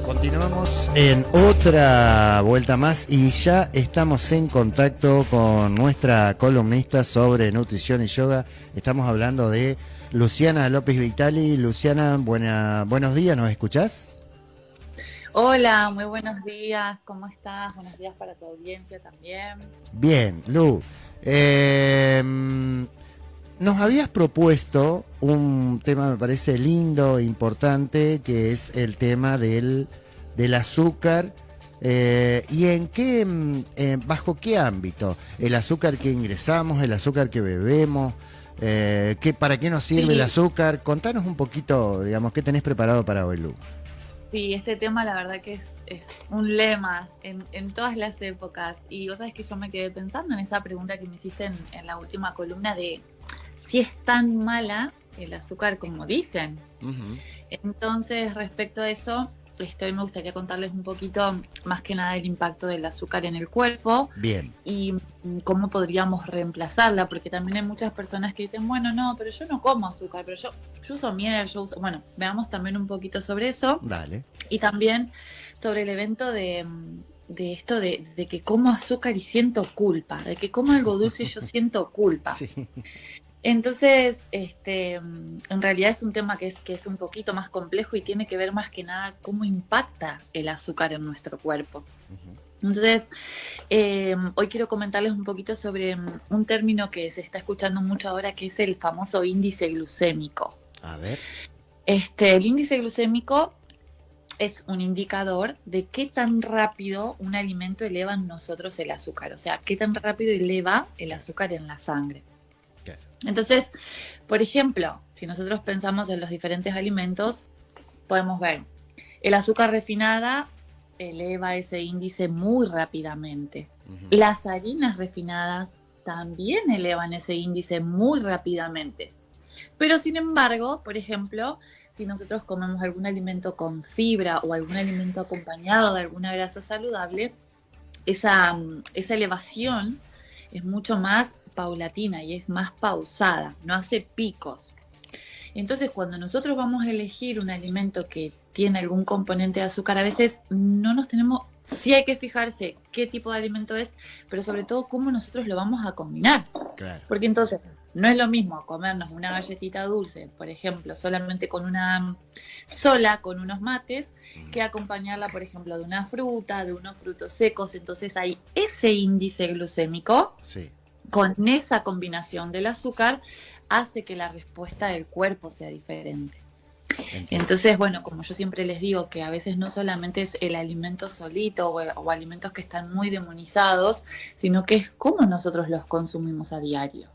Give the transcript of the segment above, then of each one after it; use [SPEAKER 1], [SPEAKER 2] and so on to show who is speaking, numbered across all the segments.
[SPEAKER 1] Continuamos en otra vuelta más y ya estamos en contacto con nuestra columnista sobre nutrición y yoga. Estamos hablando de Luciana López Vitali. Luciana, buenos días, ¿nos escuchás?
[SPEAKER 2] Hola, muy buenos días, ¿cómo estás? Buenos días para tu audiencia también.
[SPEAKER 1] Bien, Lu. Nos habías propuesto un tema, me parece lindo, importante, que es el tema del azúcar. ¿Y en qué, bajo qué ámbito? ¿El azúcar que ingresamos, el azúcar que bebemos? ¿Para qué nos sirve el azúcar? Contanos un poquito, digamos, ¿qué tenés preparado para hoy, Lu?
[SPEAKER 2] Sí, este tema la verdad que es un lema en todas las épocas. Y vos sabés que yo me quedé pensando en esa pregunta que me hiciste en la última columna de si es tan mala el azúcar como dicen.
[SPEAKER 1] Uh-huh.
[SPEAKER 2] Entonces, respecto a eso, hoy me gustaría contarles un poquito más que nada el impacto del azúcar en el cuerpo.
[SPEAKER 1] Bien.
[SPEAKER 2] Y cómo podríamos reemplazarla, porque también hay muchas personas que dicen, bueno, no, pero yo no como azúcar, pero yo uso miel, bueno, veamos también un poquito sobre eso.
[SPEAKER 1] Dale.
[SPEAKER 2] Y también sobre el evento de esto de que como azúcar y siento culpa, de que como algo dulce y yo siento culpa.
[SPEAKER 1] Sí.
[SPEAKER 2] Entonces, en realidad es un tema que es un poquito más complejo y tiene que ver más que nada cómo impacta el azúcar en nuestro cuerpo. Uh-huh. Entonces, hoy quiero comentarles un poquito sobre un término que se está escuchando mucho ahora, que es el famoso índice glucémico.
[SPEAKER 1] A ver.
[SPEAKER 2] El índice glucémico es un indicador de qué tan rápido un alimento eleva en nosotros el azúcar, o sea, qué tan rápido eleva el azúcar en la sangre. Entonces, por ejemplo, si nosotros pensamos en los diferentes alimentos, podemos ver, el azúcar refinada eleva ese índice muy rápidamente. Uh-huh. Las harinas refinadas también elevan ese índice muy rápidamente. Pero sin embargo, por ejemplo, si nosotros comemos algún alimento con fibra o algún alimento acompañado de alguna grasa saludable, esa elevación es mucho más paulatina y es más pausada, no hace picos. Entonces, cuando nosotros vamos a elegir un alimento que tiene algún componente de azúcar, a veces no nos tenemos, sí hay que fijarse qué tipo de alimento es, pero sobre todo cómo nosotros lo vamos a combinar.
[SPEAKER 1] Claro.
[SPEAKER 2] Porque entonces, no es lo mismo comernos una galletita dulce, por ejemplo, solamente con con unos mates, que acompañarla, por ejemplo, de una fruta, de unos frutos secos. Entonces hay ese índice glucémico.
[SPEAKER 1] Sí.
[SPEAKER 2] Con esa combinación del azúcar hace que la respuesta del cuerpo sea diferente. Entiendo. Entonces, bueno, como yo siempre les digo, que a veces no solamente es el alimento solito o alimentos que están muy demonizados, sino que es cómo nosotros los consumimos a diario.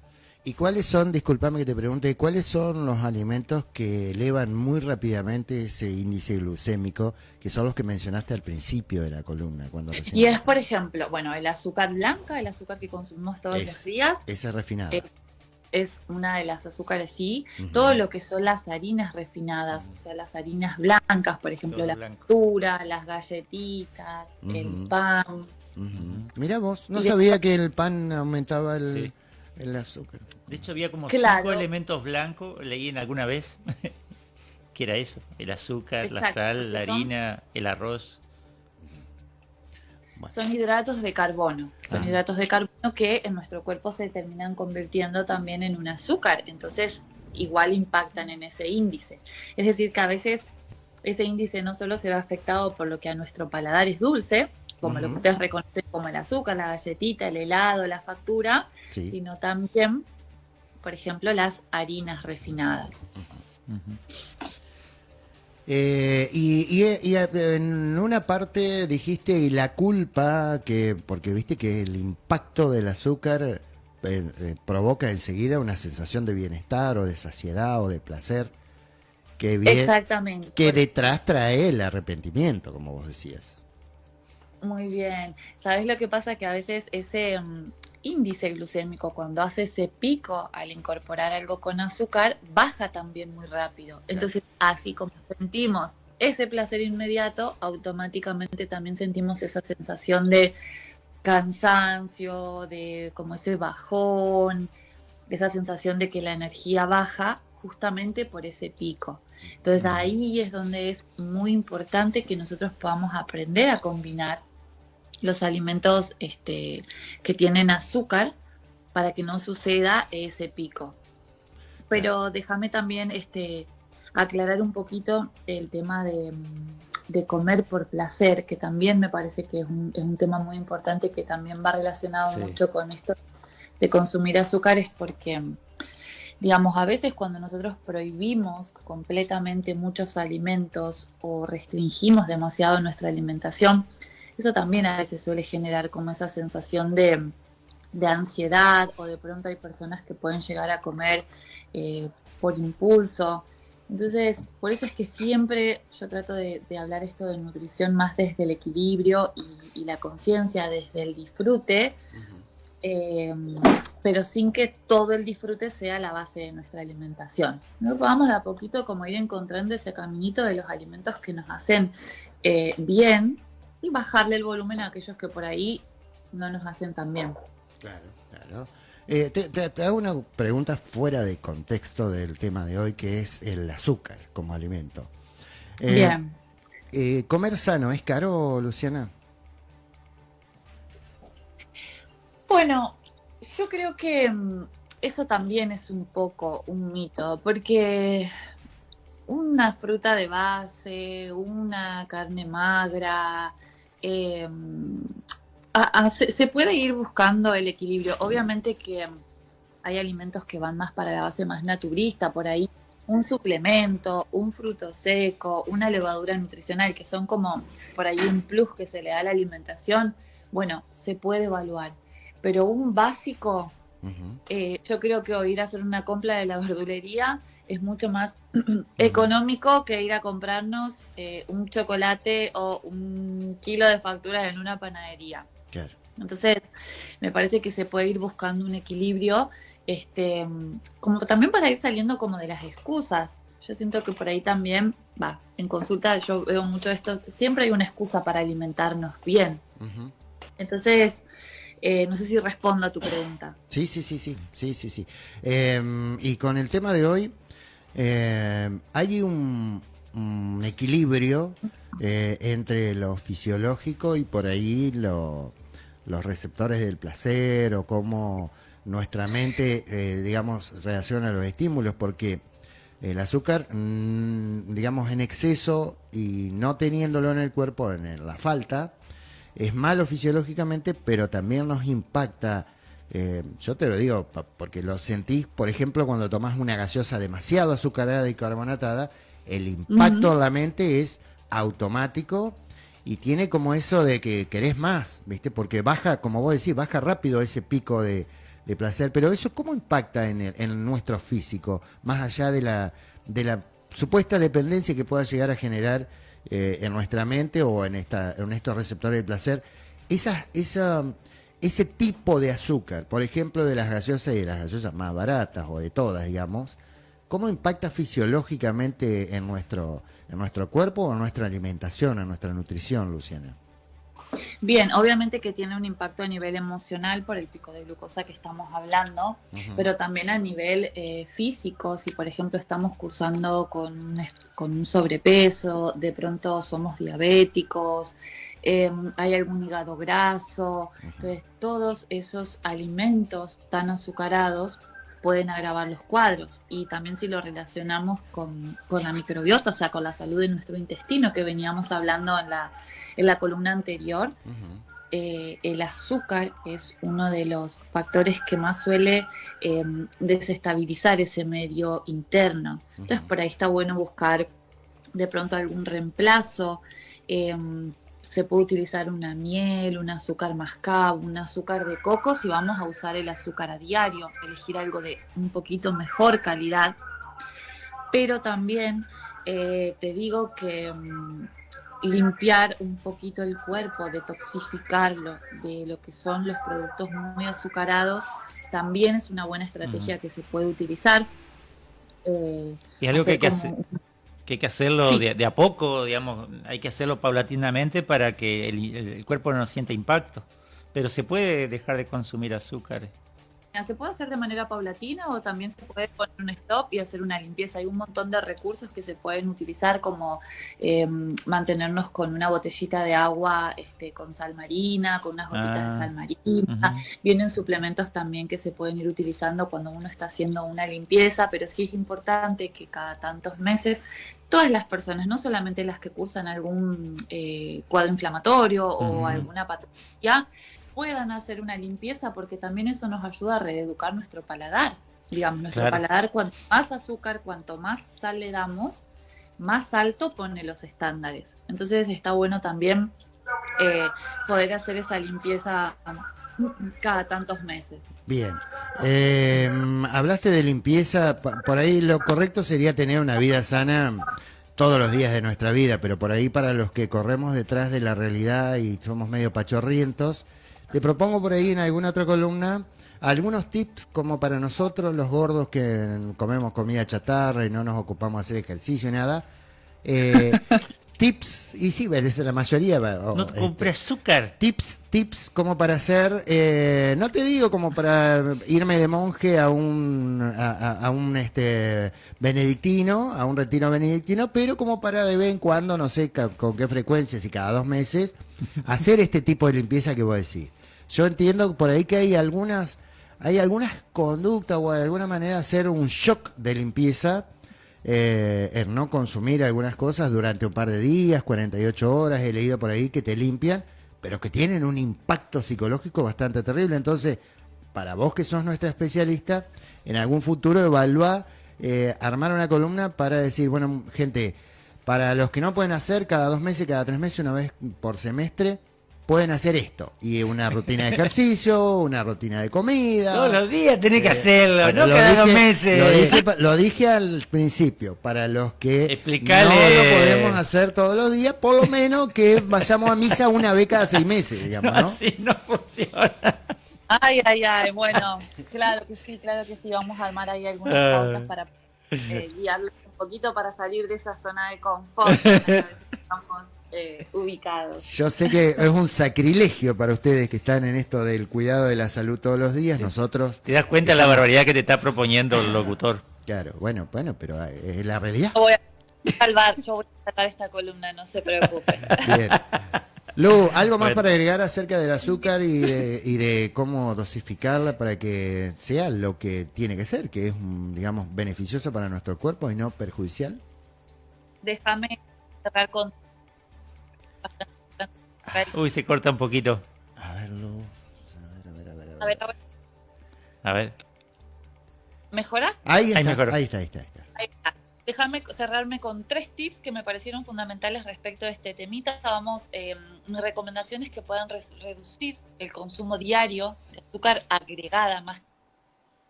[SPEAKER 1] ¿Y cuáles son, discúlpame que te pregunte, cuáles son los alimentos que elevan muy rápidamente ese índice glucémico, que son los que mencionaste al principio de la columna?
[SPEAKER 2] Y es, por ejemplo, bueno, el azúcar blanca, el azúcar que consumimos todos los días.
[SPEAKER 1] Esa refinada.
[SPEAKER 2] Es una de las azúcares, sí. Uh-huh. Todo lo que son las harinas refinadas, o sea, las harinas blancas, por ejemplo, la factura, las galletitas, uh-huh. El pan.
[SPEAKER 1] Uh-huh. Mirá vos, no sabía que el pan aumentaba el azúcar.
[SPEAKER 3] De hecho, había como 5 elementos blancos, leí en alguna vez, que era eso, el azúcar, exacto, la sal, la harina, el arroz.
[SPEAKER 2] Bueno. Son hidratos de carbono, hidratos de carbono que en nuestro cuerpo se terminan convirtiendo también en un azúcar, entonces igual impactan en ese índice. Es decir, que a veces ese índice no solo se ve afectado por lo que a nuestro paladar es dulce, como lo que ustedes reconocen como el azúcar, la galletita, el helado, la factura, sí, sino también, por ejemplo, las harinas refinadas.
[SPEAKER 1] Uh-huh. Y en una parte dijiste, y la culpa, porque viste que el impacto del azúcar provoca enseguida una sensación de bienestar o de saciedad o de placer,
[SPEAKER 2] exactamente,
[SPEAKER 1] que detrás trae el arrepentimiento, como vos decías.
[SPEAKER 2] Muy bien. ¿Sabes lo que pasa? Que a veces ese índice glucémico, cuando hace ese pico al incorporar algo con azúcar, baja también muy rápido. Claro. Entonces, así como sentimos ese placer inmediato, automáticamente también sentimos esa sensación de cansancio, de como ese bajón, esa sensación de que la energía baja justamente por ese pico. Entonces ahí es donde es muy importante que nosotros podamos aprender a combinar los alimentos que tienen azúcar para que no suceda ese pico. Pero déjame también aclarar un poquito el tema de comer por placer, que también me parece que es un tema muy importante, que también va relacionado mucho con esto de consumir azúcares, porque, digamos, a veces cuando nosotros prohibimos completamente muchos alimentos o restringimos demasiado nuestra alimentación, eso también a veces suele generar como esa sensación de ansiedad, o de pronto hay personas que pueden llegar a comer por impulso. Entonces, por eso es que siempre yo trato de hablar esto de nutrición más desde el equilibrio y la conciencia, desde el disfrute, pero sin que todo el disfrute sea la base de nuestra alimentación. ¿No? Vamos de a poquito como ir encontrando ese caminito de los alimentos que nos hacen bien, y bajarle el volumen a aquellos que por ahí no nos hacen tan bien.
[SPEAKER 1] Claro, claro. Te hago una pregunta fuera de contexto del tema de hoy, que es el azúcar como alimento.
[SPEAKER 2] Bien.
[SPEAKER 1] ¿Comer sano es caro, Luciana?
[SPEAKER 2] Bueno, yo creo que eso también es un poco un mito, porque una fruta de base, una carne magra, se puede ir buscando el equilibrio. Obviamente que hay alimentos que van más para la base más naturista, por ahí un suplemento, un fruto seco, una levadura nutricional, que son como por ahí un plus que se le da a la alimentación. Bueno, se puede evaluar, pero un básico, yo creo que ir a hacer una compra de la verdulería es mucho más económico que ir a comprarnos un chocolate o un kilo de facturas en una panadería.
[SPEAKER 1] Claro.
[SPEAKER 2] Entonces, me parece que se puede ir buscando un equilibrio, como también para ir saliendo como de las excusas. Yo siento que por ahí también, en consulta yo veo mucho esto, siempre hay una excusa para alimentarnos bien. Entonces, no sé si respondo a tu pregunta.
[SPEAKER 1] Sí. Y con el tema de hoy, hay un equilibrio entre lo fisiológico y por ahí los receptores del placer, o cómo nuestra mente, digamos, reacciona a los estímulos, porque el azúcar, digamos, en exceso y no teniéndolo en el cuerpo, en la falta, es malo fisiológicamente, pero también nos impacta. Yo te lo digo porque lo sentís, por ejemplo, cuando tomás una gaseosa demasiado azucarada y carbonatada, el impacto en la mente es automático y tiene como eso de que querés más, ¿viste? Porque baja, como vos decís, baja rápido ese pico de placer. Pero eso, ¿cómo impacta en nuestro físico? Más allá de la supuesta dependencia que pueda llegar a generar en nuestra mente o en estos receptores de placer, ese tipo de azúcar, por ejemplo, de las gaseosas y de las gaseosas más baratas o de todas, digamos, ¿cómo impacta fisiológicamente en nuestro cuerpo o en nuestra alimentación, en nuestra nutrición, Luciana?
[SPEAKER 2] Bien, obviamente que tiene un impacto a nivel emocional por el pico de glucosa que estamos hablando, pero también a nivel físico. Si por ejemplo estamos cursando con un sobrepeso, de pronto somos diabéticos, hay algún hígado graso, entonces todos esos alimentos tan azucarados pueden agravar los cuadros. Y también si lo relacionamos con la microbiota, o sea, con la salud de nuestro intestino, que veníamos hablando en la columna anterior, el azúcar es uno de los factores que más suele desestabilizar ese medio interno. Entonces por ahí está bueno buscar de pronto algún reemplazo. Se puede utilizar una miel, un azúcar mascabo, un azúcar de coco si vamos a usar el azúcar a diario, elegir algo de un poquito mejor calidad. Pero también te digo que limpiar un poquito el cuerpo, detoxificarlo de lo que son los productos muy azucarados, también es una buena estrategia que se puede utilizar.
[SPEAKER 3] Y algo que hay que hacerlo de a poco, digamos, hay que hacerlo paulatinamente para que el cuerpo no sienta impacto, pero se puede dejar de consumir azúcar.
[SPEAKER 2] Se puede hacer de manera paulatina o también se puede poner un stop y hacer una limpieza. Hay un montón de recursos que se pueden utilizar, como mantenernos con una botellita de agua con sal marina, con unas gotitas de sal marina. Vienen suplementos también que se pueden ir utilizando cuando uno está haciendo una limpieza, pero sí es importante que cada tantos meses todas las personas, no solamente las que cursan algún cuadro inflamatorio o alguna patología, puedan hacer una limpieza, porque también eso nos ayuda a reeducar nuestro paladar. Digamos, nuestro paladar, cuanto más azúcar, cuanto más sal le damos, más alto pone los estándares. Entonces está bueno también poder hacer esa limpieza cada tantos meses.
[SPEAKER 1] Bien. Hablaste de limpieza, por ahí lo correcto sería tener una vida sana todos los días de nuestra vida, pero por ahí para los que corremos detrás de la realidad y somos medio pachorrientos, te propongo por ahí en alguna otra columna algunos tips como para nosotros los gordos que comemos comida chatarra y no nos ocupamos de hacer ejercicio y nada. Tips, y sí, es la mayoría.
[SPEAKER 3] No te compre azúcar.
[SPEAKER 1] Tips como para hacer, no te digo como para irme de monje a un benedictino, a un retiro benedictino, pero como para de vez en cuando, no sé con qué frecuencia, si cada 2 meses, hacer este tipo de limpieza que vos decís. Yo entiendo por ahí que hay algunas conductas o de alguna manera hacer un shock de limpieza, en no consumir algunas cosas durante un par de días, 48 horas, he leído por ahí que te limpian, pero que tienen un impacto psicológico bastante terrible. Entonces, para vos que sos nuestra especialista, en algún futuro evalúa armar una columna para decir, bueno, gente, para los que no pueden hacer cada 2 meses, cada 3 meses, una vez por semestre, pueden hacer esto, y una rutina de ejercicio, una rutina de comida.
[SPEAKER 3] Todos los días tenés que hacerlo, bueno, no cada 2 meses.
[SPEAKER 1] Lo dije al principio, para los que
[SPEAKER 3] Explicale.
[SPEAKER 1] no lo podemos hacer todos los días, por lo menos que vayamos a misa una vez cada 6 meses, digamos, ¿no?
[SPEAKER 3] Así no funciona.
[SPEAKER 2] Ay, bueno, claro que sí, vamos a armar ahí algunas pautas para guiarlos un poquito para salir de esa zona de confort en la que a veces estamos ubicados.
[SPEAKER 1] Yo sé que es un sacrilegio para ustedes que están en esto del cuidado de la salud todos los días. Nosotros...
[SPEAKER 3] ¿Te das cuenta de la barbaridad que te está proponiendo el locutor?
[SPEAKER 1] Claro, bueno, pero es la realidad.
[SPEAKER 2] Yo voy a salvar esta columna, no se preocupen.
[SPEAKER 1] Bien. Lu, ¿algo más para agregar acerca del azúcar y de cómo dosificarla para que sea lo que tiene que ser, que es, digamos, beneficioso para nuestro cuerpo y no perjudicial?
[SPEAKER 2] Déjame cerrar con...
[SPEAKER 3] Uy, se corta un poquito.
[SPEAKER 1] A ver, Lu.
[SPEAKER 2] A ver.
[SPEAKER 3] A ver.
[SPEAKER 2] ¿Mejora?
[SPEAKER 1] Ahí está,
[SPEAKER 3] mejoró.
[SPEAKER 1] ahí está.
[SPEAKER 2] Ahí está. Déjame cerrarme con 3 tips que me parecieron fundamentales respecto de este temita. Vamos, recomendaciones que puedan reducir el consumo diario de azúcar agregada, más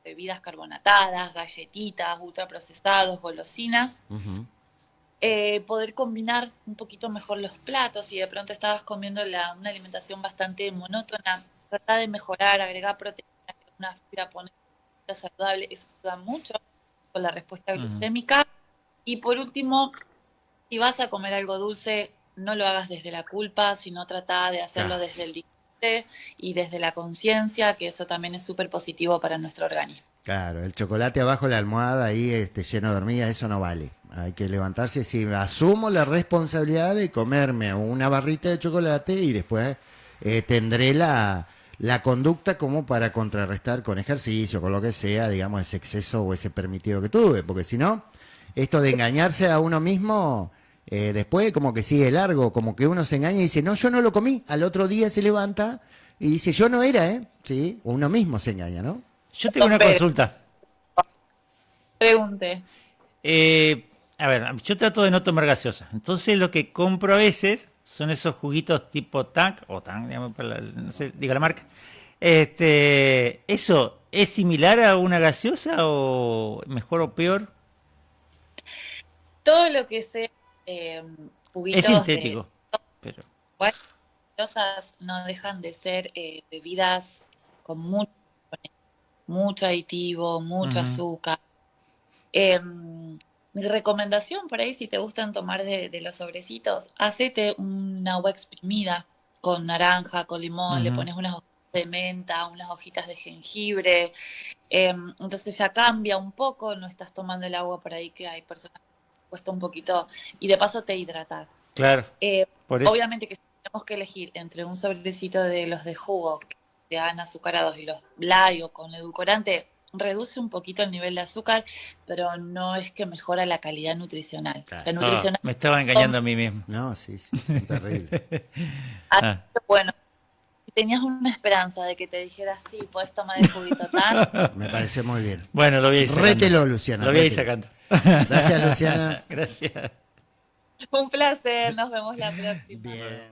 [SPEAKER 2] bebidas carbonatadas, galletitas, ultraprocesados, golosinas.
[SPEAKER 1] Uh-huh.
[SPEAKER 2] Poder combinar un poquito mejor los platos. Si de pronto estabas comiendo una alimentación bastante monótona, trata de mejorar, agregar proteína, una fibra, poner saludable, eso ayuda mucho con la respuesta glucémica. Y por último, si vas a comer algo dulce, no lo hagas desde la culpa, sino trata de hacerlo desde el disfrute y desde la conciencia, que eso también es súper positivo para nuestro organismo.
[SPEAKER 1] Claro, el chocolate abajo de la almohada ahí lleno de hormigas, eso no vale. Hay que levantarse, si asumo la responsabilidad de comerme una barrita de chocolate y después tendré la conducta como para contrarrestar con ejercicio, con lo que sea, digamos, ese exceso o ese permitido que tuve, porque si no, esto de engañarse a uno mismo, después como que sigue largo, como que uno se engaña y dice, no, yo no lo comí, al otro día se levanta y dice, yo no era, ¿sí? Uno mismo se engaña, ¿no?
[SPEAKER 3] Yo tengo una consulta.
[SPEAKER 2] Pregunte.
[SPEAKER 3] A ver, yo trato de no tomar gaseosa. Entonces lo que compro a veces son esos juguitos tipo Tang, digamos, no sé, diga la marca. ¿Eso es similar a una gaseosa o mejor o peor?
[SPEAKER 2] Todo lo que sea juguitos...
[SPEAKER 3] Es sintético, pero...
[SPEAKER 2] Bueno, gaseosas no dejan de ser bebidas con mucho aditivo, mucho azúcar. Mi recomendación por ahí, si te gustan tomar de los sobrecitos, hacete una agua exprimida con naranja, con limón, le pones unas de menta, unas hojitas de jengibre. Entonces ya cambia un poco, no estás tomando el agua por ahí que hay personas que cuesta un poquito y de paso te hidratas.
[SPEAKER 3] Claro, por eso.
[SPEAKER 2] Obviamente que si tenemos que elegir entre un sobrecito de los de jugo que sean azucarados y los light o con edulcorante, reduce un poquito el nivel de azúcar, pero no es que mejora la calidad nutricional.
[SPEAKER 1] Claro.
[SPEAKER 2] O sea,
[SPEAKER 3] No,
[SPEAKER 2] nutricional.
[SPEAKER 3] me estaba engañando a mí mismo.
[SPEAKER 1] No, sí, son terribles.
[SPEAKER 3] Ah.
[SPEAKER 2] Bueno, si tenías una esperanza de que te dijera, sí, podés tomar el juguito tan,
[SPEAKER 1] Me parece muy bien.
[SPEAKER 3] Bueno, lo voy a ir sacando.
[SPEAKER 1] Rételo, Luciana.
[SPEAKER 3] Lo voy a ir
[SPEAKER 1] rételo.
[SPEAKER 3] sacando.
[SPEAKER 1] Gracias, Luciana.
[SPEAKER 3] Gracias.
[SPEAKER 2] un placer, nos vemos la próxima.
[SPEAKER 1] Bien.